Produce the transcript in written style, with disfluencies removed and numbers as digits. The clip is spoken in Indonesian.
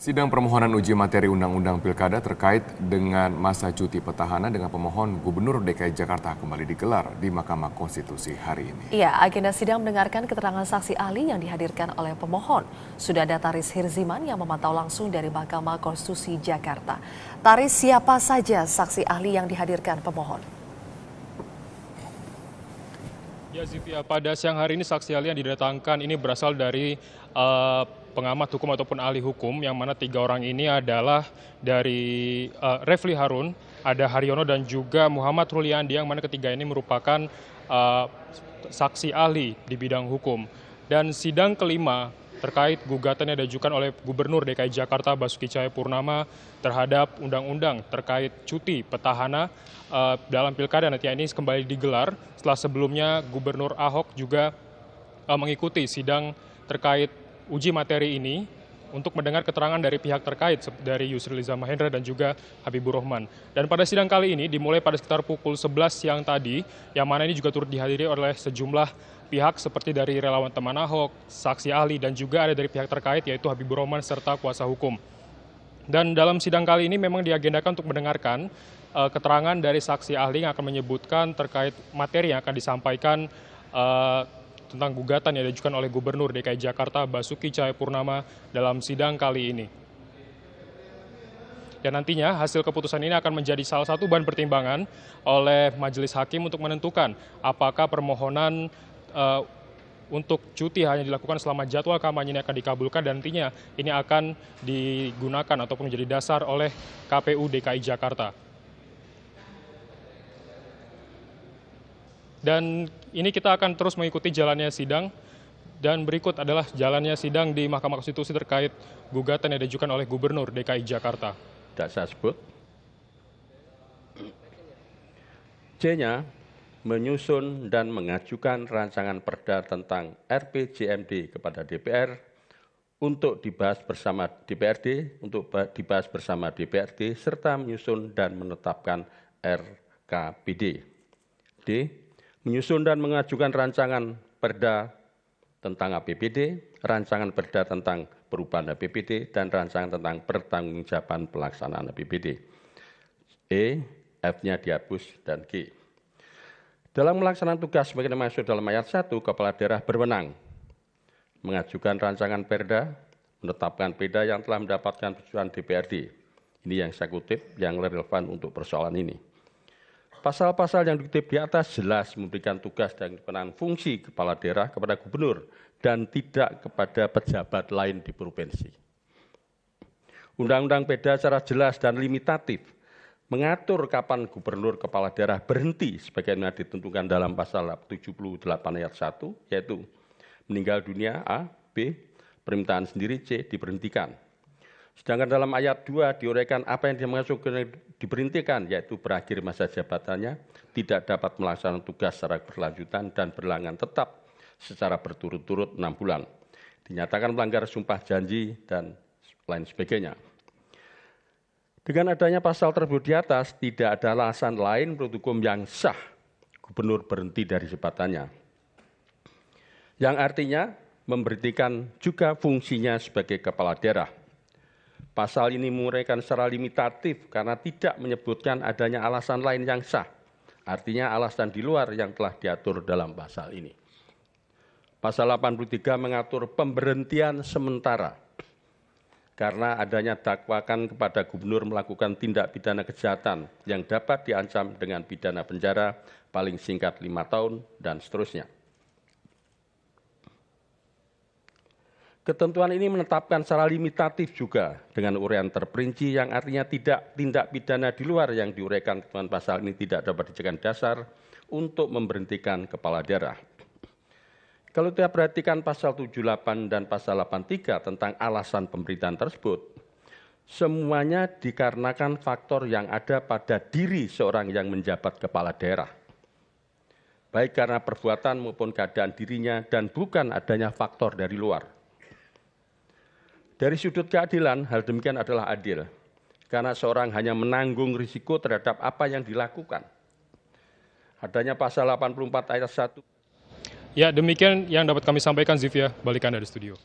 Sidang permohonan uji materi Undang-Undang Pilkada terkait dengan masa cuti petahana dengan pemohon Gubernur DKI Jakarta kembali digelar di Mahkamah Konstitusi hari ini. Iya, agenda sidang mendengarkan keterangan saksi ahli yang dihadirkan oleh pemohon. Sudah ada Taris Hirziman yang memantau langsung dari Mahkamah Konstitusi Jakarta. Taris, siapa saja saksi ahli yang dihadirkan pemohon? Ya, Zivia, pada siang hari ini saksi ahli yang didatangkan ini berasal dari pengamat hukum ataupun ahli hukum, yang mana 3 orang ini adalah dari Refli Harun, ada Haryono dan juga Muhammad Ruliandi, yang mana ketiga ini merupakan saksi ahli di bidang hukum. Dan sidang kelima terkait gugatan yang diajukan oleh Gubernur DKI Jakarta Basuki Cahayapurnama terhadap undang-undang terkait cuti petahana dalam pilkada nanti ini kembali digelar setelah sebelumnya Gubernur Ahok juga mengikuti sidang terkait uji materi ini untuk mendengar keterangan dari pihak terkait dari Yusril Iza Mahendra dan juga Habibur Rahman. Dan pada sidang kali ini dimulai pada sekitar pukul 11 siang tadi, yang mana ini juga turut dihadiri oleh sejumlah pihak seperti dari relawan teman Ahok, saksi ahli, dan juga ada dari pihak terkait yaitu Habibur Rahman serta kuasa hukum. Dan dalam sidang kali ini memang diagendakan untuk mendengarkan keterangan dari saksi ahli yang akan menyebutkan terkait materi yang akan disampaikan tentang gugatan yang diajukan oleh Gubernur DKI Jakarta Basuki Cahayapurnama dalam sidang kali ini. Dan nantinya hasil keputusan ini akan menjadi salah satu bahan pertimbangan oleh majelis hakim untuk menentukan apakah permohonan untuk cuti hanya dilakukan selama jadwal kampanye ini akan dikabulkan, dan nantinya ini akan digunakan ataupun menjadi dasar oleh KPU DKI Jakarta. Dan ini kita akan terus mengikuti jalannya sidang, dan berikut adalah jalannya sidang di Mahkamah Konstitusi terkait gugatan yang diajukan oleh Gubernur DKI Jakarta. Tidak saya sebut. C-nya menyusun dan mengajukan rancangan perda tentang RPJMD kepada DPR untuk dibahas bersama DPRD, serta menyusun dan menetapkan RKPD. D. Menyusun dan mengajukan rancangan perda tentang APBD, rancangan perda tentang perubahan APBD, dan rancangan tentang pertanggungjawaban pelaksanaan APBD. E, F-nya dihapus, dan G. Dalam melaksanakan tugas sebagaimana dimaksud dalam ayat 1, Kepala Daerah berwenang mengajukan rancangan perda, menetapkan perda yang telah mendapatkan persetujuan DPRD. Ini yang saya kutip, yang relevan untuk persoalan ini. Pasal-pasal yang dikutip di atas jelas memberikan tugas dan kewenangan fungsi kepala daerah kepada gubernur dan tidak kepada pejabat lain di provinsi. Undang-undang Perda secara jelas dan limitatif mengatur kapan gubernur kepala daerah berhenti sebagaimana ditentukan dalam pasal 78 ayat 1, yaitu meninggal dunia A, B, permintaan sendiri C, diberhentikan. Sedangkan dalam ayat 2 diuraikan apa yang dimaksud diberhentikan, yaitu berakhir masa jabatannya, tidak dapat melaksanakan tugas secara berlanjutan dan berlangan tetap secara berturut-turut 6 bulan. Dinyatakan melanggar sumpah janji dan lain sebagainya. Dengan adanya pasal tersebut di atas, tidak ada alasan lain menurut hukum yang sah gubernur berhenti dari jabatannya. Yang artinya memberhentikan juga fungsinya sebagai kepala daerah. Pasal ini menguraikan secara limitatif karena tidak menyebutkan adanya alasan lain yang sah, artinya alasan di luar yang telah diatur dalam pasal ini. Pasal 83 mengatur pemberhentian sementara karena adanya dakwakan kepada gubernur melakukan tindak pidana kejahatan yang dapat diancam dengan pidana penjara paling singkat 5 tahun dan seterusnya. Ketentuan ini menetapkan secara limitatif juga dengan uraian terperinci yang artinya tindak pidana di luar yang diuraikan ketentuan pasal ini tidak dapat dijadikan dasar untuk memberhentikan kepala daerah. Kalau kita perhatikan pasal 78 dan pasal 83 tentang alasan pemberhentian tersebut, semuanya dikarenakan faktor yang ada pada diri seorang yang menjabat kepala daerah. Baik karena perbuatan maupun keadaan dirinya dan bukan adanya faktor dari luar. Dari sudut keadilan, hal demikian adalah adil, karena seorang hanya menanggung risiko terhadap apa yang dilakukan. Adanya pasal 84 ayat 1. Ya, demikian yang dapat kami sampaikan, Zivia. Balik Anda di studio.